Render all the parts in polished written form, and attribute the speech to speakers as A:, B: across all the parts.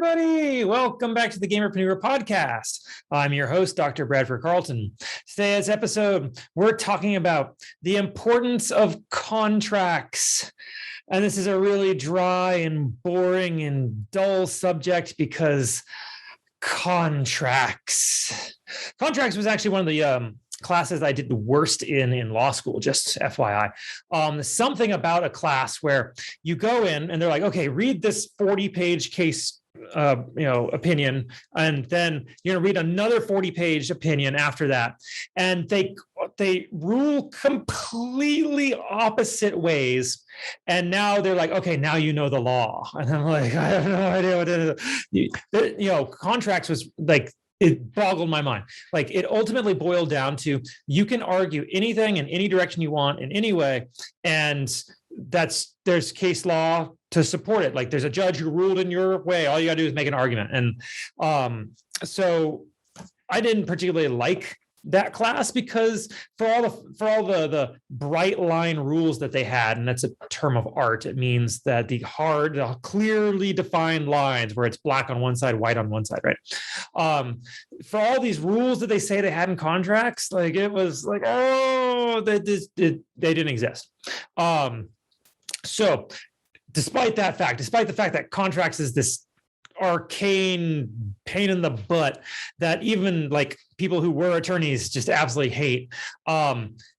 A: everybody. Welcome back to the Gamerpreneur podcast. I'm your host, Dr. Bradford Carlton. Today's episode, we're talking about the importance of contracts. And this is a really dry and boring and dull subject because contracts was actually one of the classes I did the worst in law school, just FYI. Something about a class where you go in and they're like, okay, read this 40-page case opinion, and then you're going to read another 40-page opinion after that. And they rule completely opposite ways. And now they're like, okay, now you know the law. And I'm like, I have no idea what it is. Contracts was like, it boggled my mind. Like, it ultimately boiled down to, you can argue anything in any direction you want in any way. And there's case law to support it. Like, there's a judge who ruled in your way. All you gotta do is make an argument. And so I didn't particularly like that class because for all the bright line rules that they had, and that's a term of art, it means that the clearly defined lines where it's black on one side, white on one side, right? For all these rules that they say they had in contracts, like, it was like, oh, they didn't exist. So despite the fact that contracts is this arcane pain in the butt that even like people who were attorneys just absolutely hate,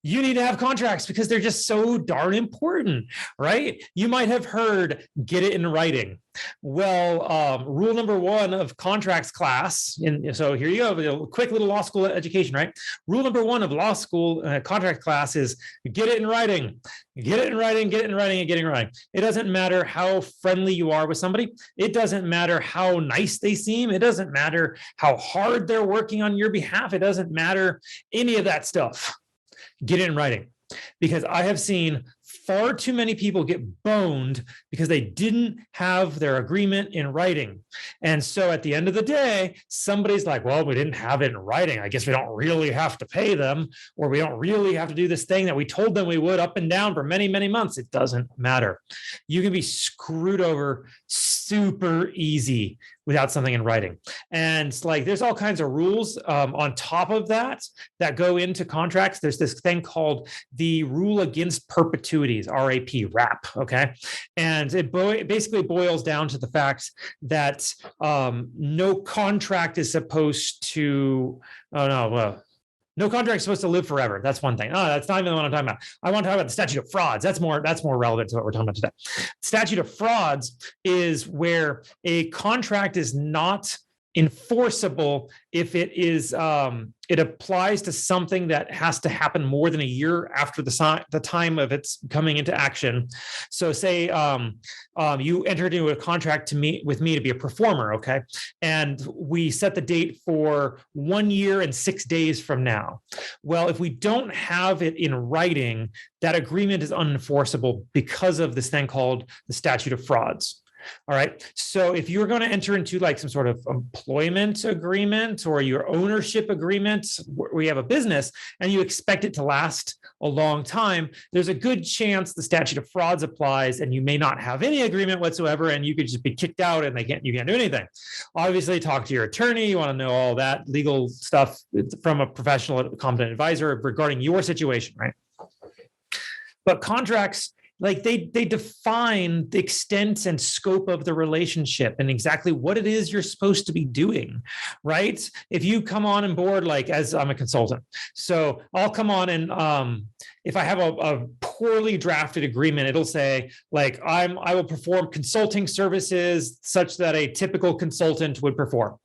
A: you need to have contracts because they're just so darn important, right? You might have heard, get it in writing. Well, rule number one of contracts class, and so here you go, a quick little law school education, right? Rule number one of law school contract class is get it in writing. Get it in writing, get it in writing, and get it in writing. It doesn't matter how friendly you are with somebody. It doesn't matter how nice they seem. It doesn't matter how hard they're working on your behalf. It doesn't matter any of that stuff. Get it in writing. Because I have seen far too many people get boned because they didn't have their agreement in writing. And so at the end of the day, somebody's like, well, we didn't have it in writing. I guess we don't really have to pay them, or we don't really have to do this thing that we told them we would up and down for many, many months. It doesn't matter. You can be screwed over super easy without something in writing. And like, there's all kinds of rules on top of that go into contracts. There's this thing called the rule against perpetuities, RAP, okay? And it basically boils down to the fact that no contract is supposed to, no contract is supposed to live forever. That's one thing. Oh, that's not even what I'm talking about. I want to talk about the statute of frauds. That's more relevant to what we're talking about today. Statute of frauds is where a contract is not enforceable if it is it applies to something that has to happen more than a year after the time of its coming into action. So say you entered into a contract with me to be a performer, okay? And we set the date for 1 year and 6 days from now. Well, if we don't have it in writing, that agreement is unenforceable because of this thing called the statute of frauds. All right. So if you're going to enter into like some sort of employment agreement or your ownership agreement where you have a business and you expect it to last a long time, there's a good chance the statute of frauds applies and you may not have any agreement whatsoever and you could just be kicked out and you can't do anything. Obviously, talk to your attorney. You want to know all that legal stuff from a professional, competent advisor regarding your situation, right? But contracts, like they define the extent and scope of the relationship and exactly what it is you're supposed to be doing, right? If you come on board, like as I'm a consultant, so I'll come on and if I have a poorly drafted agreement, it'll say like I will perform consulting services such that a typical consultant would perform.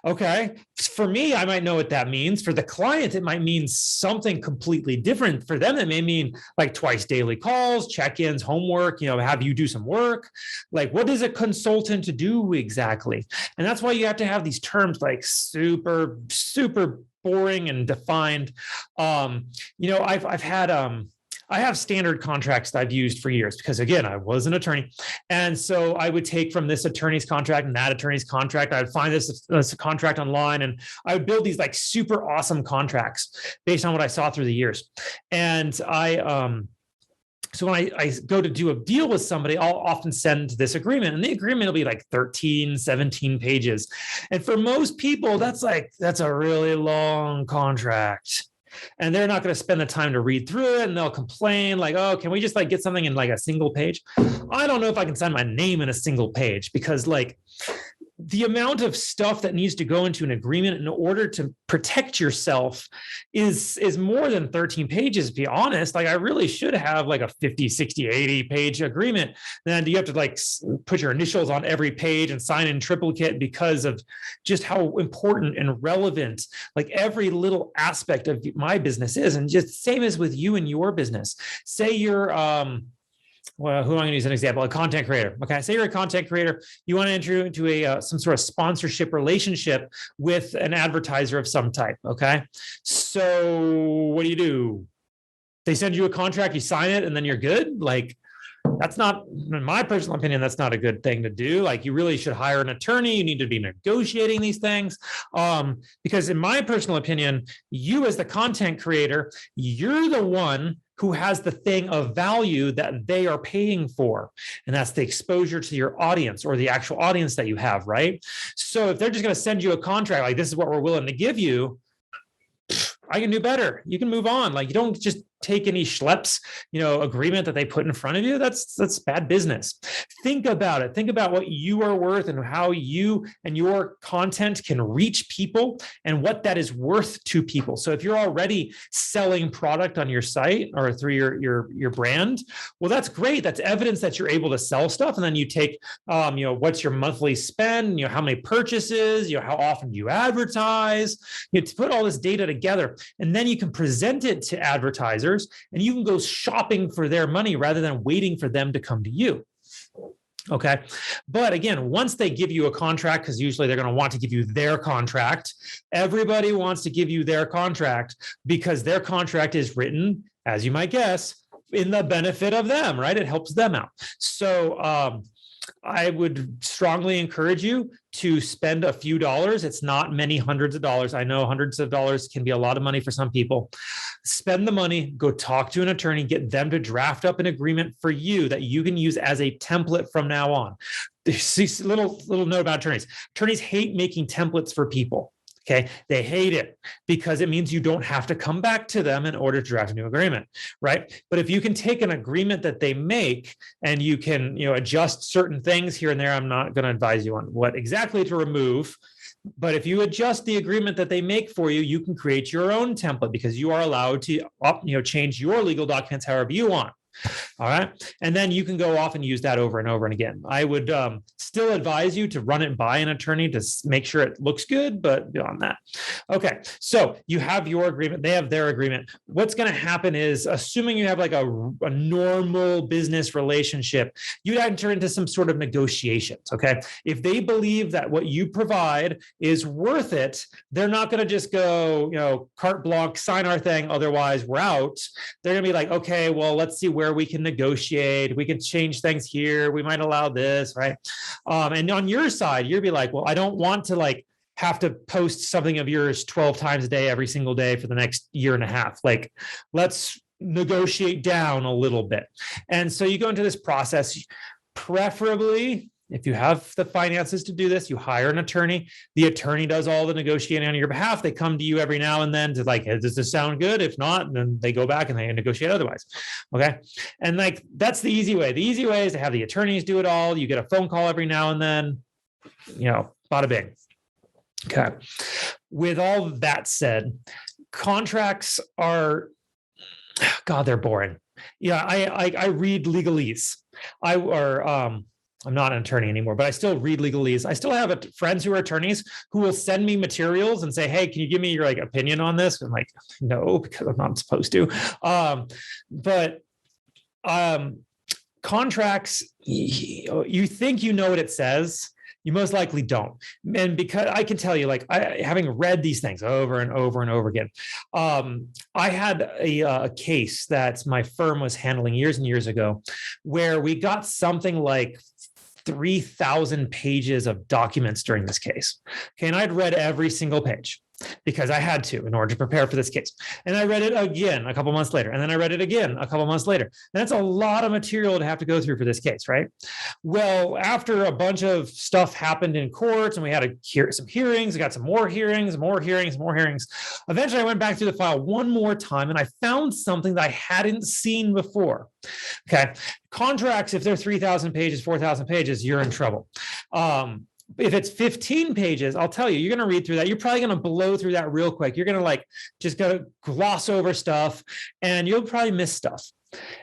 A: Okay. For me, I might know what that means. For the client, it might mean something completely different. For them, it may mean like twice daily calls, check-ins, homework, have you do some work. Like, what does a consultant do exactly? And that's why you have to have these terms like super, super boring and defined. I have standard contracts that I've used for years because, again, I was an attorney. And so I would take from this attorney's contract and that attorney's contract. I would find this contract online and I would build these like super awesome contracts based on what I saw through the years. And So when I go to do a deal with somebody, I'll often send this agreement, and the agreement will be like 13, 17 pages. And for most people, that's a really long contract. And they're not going to spend the time to read through it, and they'll complain like, oh, can we just like get something in like a single page? I don't know if I can sign my name in a single page, because like the amount of stuff that needs to go into an agreement in order to protect yourself is more than 13 pages, to be honest. Like I really should have like a 50, 60, 80 page agreement. Then you have to like put your initials on every page and sign in triplicate because of just how important and relevant like every little aspect of my business is. And just same as with you and your business. Say you're well, who am I going to use an example? A content creator. Okay, say you're a content creator. You want to enter into a some sort of sponsorship relationship with an advertiser of some type. Okay, so what do? They send you a contract, you sign it, and then you're good. Like that's not, in my personal opinion, that's not a good thing to do. Like you really should hire an attorney. You need to be negotiating these things. Because in my personal opinion, you as the content creator, you're the one who has the thing of value that they are paying for. And that's the exposure to your audience or the actual audience that you have, right? So if they're just going to send you a contract, like this is what we're willing to give you, I can do better. You can move on. Like you don't just take any schleps, agreement that they put in front of you. That's bad business. Think about it. Think about what you are worth and how you and your content can reach people and what that is worth to people. So if you're already selling product on your site or through your brand, well, that's great. That's evidence that you're able to sell stuff. And then you take, what's your monthly spend, how many purchases, how often do you advertise, to put all this data together. And then you can present it to advertisers and you can go shopping for their money rather than waiting for them to come to you. Okay. But again, once they give you a contract, because usually they're going to want to give you their contract, everybody wants to give you their contract because their contract is written, as you might guess, in the benefit of them, right? It helps them out. So, I would strongly encourage you to spend a few dollars. It's not many hundreds of dollars. I know hundreds of dollars can be a lot of money for some people. Spend the money, go talk to an attorney, get them to draft up an agreement for you that you can use as a template from now on. Little note about attorneys. Attorneys hate making templates for people. Okay, they hate it because it means you don't have to come back to them in order to draft a new agreement, right? But if you can take an agreement that they make and you can, adjust certain things here and there, I'm not going to advise you on what exactly to remove. But if you adjust the agreement that they make for you, you can create your own template because you are allowed to, change your legal documents however you want. All right. And then you can go off and use that over and over and again. I would still advise you to run it by an attorney to make sure it looks good, but beyond that. Okay. So you have your agreement. They have their agreement. What's going to happen is, assuming you have like a normal business relationship, you'd enter into some sort of negotiations. Okay. If they believe that what you provide is worth it, they're not going to just go, carte blanche, sign our thing. Otherwise we're out. They're going to be like, okay, well, let's see where we can negotiate. We can change things here. We might allow this, right? And on your side, you'll be like, well, I don't want to have to post something of yours 12 times a day, every single day for the next year and a half. Like, let's negotiate down a little bit. And so you go into this process, preferably, if you have the finances to do this, you hire an attorney. The attorney does all the negotiating on your behalf. They come to you every now and then to hey, does this sound good? If not, then they go back and they negotiate otherwise. Okay. And that's the easy way. The easy way is to have the attorneys do it all. You get a phone call every now and then, bada bing. Okay. With all that said, contracts are, God, they're boring. Yeah. I read legalese. I'm not an attorney anymore, but I still read legalese. I still have friends who are attorneys who will send me materials and say, hey, can you give me your opinion on this? I'm like, no, because I'm not supposed to. But contracts, you think you know what it says. You most likely don't. And because I can tell you, having read these things over and over and over again, I had a case that my firm was handling years and years ago where we got something like 3,000 pages of documents during this case. Okay. And I'd read every single page. because I had to in order to prepare for this case. And I read it again a couple months later. And then I read it again a couple months later. That's a lot of material to have to go through for this case, right? Well, after a bunch of stuff happened in court and we had some hearings, we got some more hearings. Eventually, I went back through the file one more time and I found something that I hadn't seen before. Okay. Contracts, if they're 3,000 pages, 4,000 pages, you're in trouble. If it's 15 pages, I'll tell you, you're going to read through that. You're probably going to blow through that real quick. You're going to just go gloss over stuff and you'll probably miss stuff.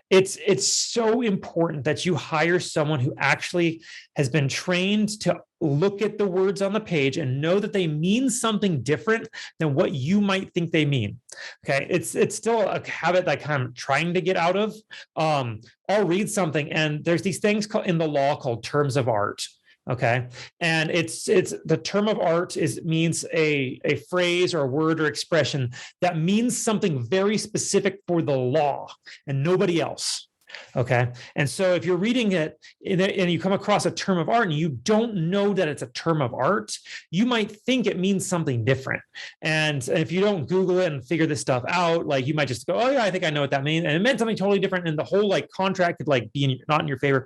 A: It's so important that you hire someone who actually has been trained to look at the words on the page and know that they mean something different than what you might think they mean. Okay. It's still a habit that I'm trying to get out of. I'll read something and there's these things in the law called terms of art. Okay. And it's the term of art means a phrase or a word or expression that means something very specific for the law and nobody else. Okay. And so if you're reading it and you come across a term of art and you don't know that it's a term of art, you might think it means something different. And if you don't Google it and figure this stuff out, you might just go, oh yeah, I think I know what that means. And it meant something totally different. And the whole contract could be not in your favor.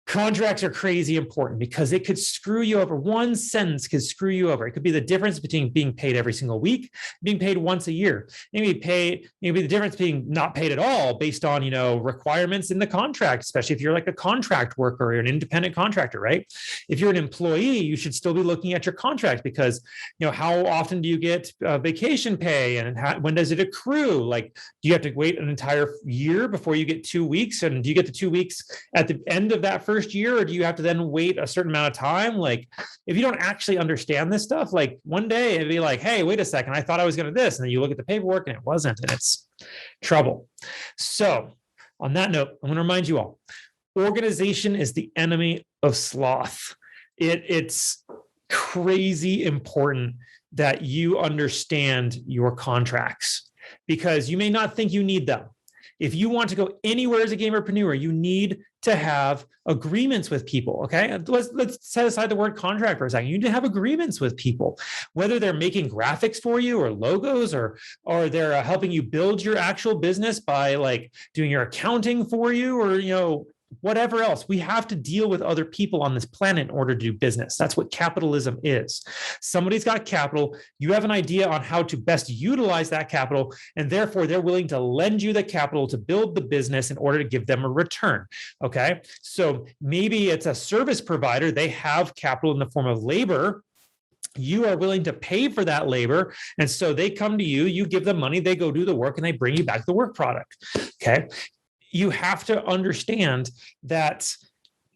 A: Contracts are crazy important because it could screw you over. One sentence could screw you over. It could be the difference between being paid every single week, being paid once a year. Maybe the difference being not paid at all based on, requirements in the contract, especially if you're like a contract worker or an independent contractor, right? If you're an employee, you should still be looking at your contract because, how often do you get vacation pay and when does it accrue? Do you have to wait an entire year before you get 2 weeks? And do you get the 2 weeks at the end of that first year, or do you have to then wait a certain amount of time? If you don't actually understand this stuff, one day it'd be like, hey, wait a second, I thought I was going to this. And then you look at the paperwork and it wasn't, and it's trouble. So on that note, I'm going to remind you all, organization is the enemy of sloth. It's crazy important that you understand your contracts because you may not think you need them. If you want to go anywhere as a gamerpreneur, you need to have agreements with people. Okay. Let's set aside the word contract for a second. You need to have agreements with people, whether they're making graphics for you or logos or they're helping you build your actual business by doing your accounting for you or, whatever else. We have to deal with other people on this planet in order to do business. That's what capitalism is. Somebody's got capital. You have an idea on how to best utilize that capital, and therefore they're willing to lend you the capital to build the business in order to give them a return. Okay. So maybe it's a service provider. They have capital in the form of labor. You are willing to pay for that labor. And so they come to you, you give them money, they go do the work, and they bring you back the work product. Okay. You have to understand that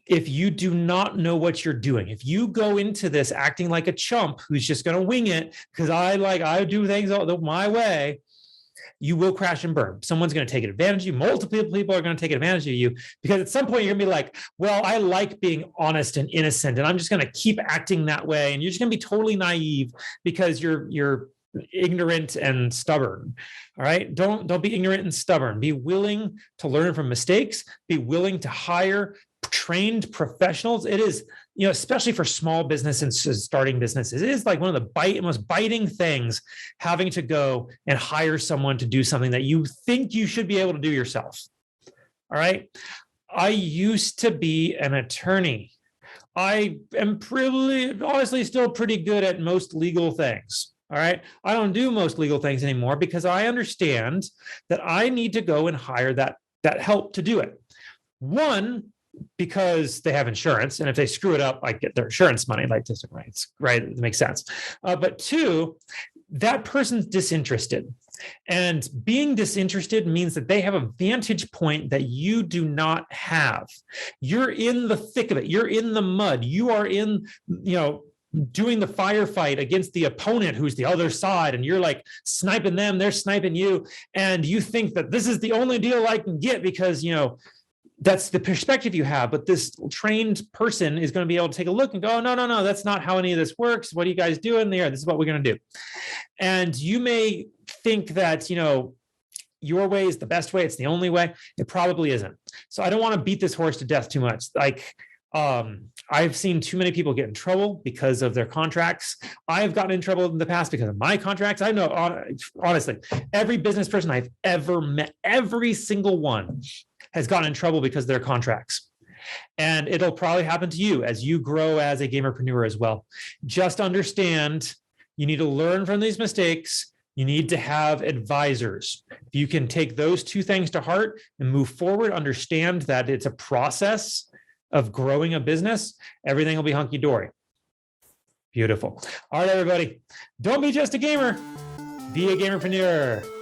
A: if you do not know what you're doing, if you go into this acting like a chump who's just going to wing it because I do things my way, you will crash and burn. Someone's going to take advantage of you. Multiple people are going to take advantage of you because at some point you're going to be like, well, I like being honest and innocent, and I'm just going to keep acting that way. And you're just going to be totally naive because you're ignorant and stubborn. All right. Don't be ignorant and stubborn. Be willing to learn from mistakes. Be willing to hire trained professionals. It is, especially for small business and starting businesses, it is one of the most biting things, having to go and hire someone to do something that you think you should be able to do yourself. All right. I used to be an attorney. I am honestly still pretty good at most legal things. All right. I don't do most legal things anymore because I understand that I need to go and hire that help to do it. One, because they have insurance, and if they screw it up, I get their insurance money. Right? It makes sense. But two, that person's disinterested, and being disinterested means that they have a vantage point that you do not have. You're in the thick of it. You're in the mud. You are in, doing the firefight against the opponent who's the other side, and you're sniping them, they're sniping you, and you think that this is the only deal I can get because that's the perspective you have. But this trained person is going to be able to take a look and go, no, that's not how any of this works. What are you guys doing there? This is what we're going to do. And you may think that your way is the best way, it's the only way. It probably isn't. So I don't want to beat this horse to death too much. I've seen too many people get in trouble because of their contracts. I've gotten in trouble in the past because of my contracts. I know, honestly, every business person I've ever met, every single one has gotten in trouble because of their contracts. And it'll probably happen to you as you grow as a gamerpreneur as well. Just understand you need to learn from these mistakes. You need to have advisors. If you can take those two things to heart and move forward, understand that it's a process of growing a business, everything will be hunky-dory. Beautiful. All right, everybody. Don't be just a gamer. Be a gamerpreneur.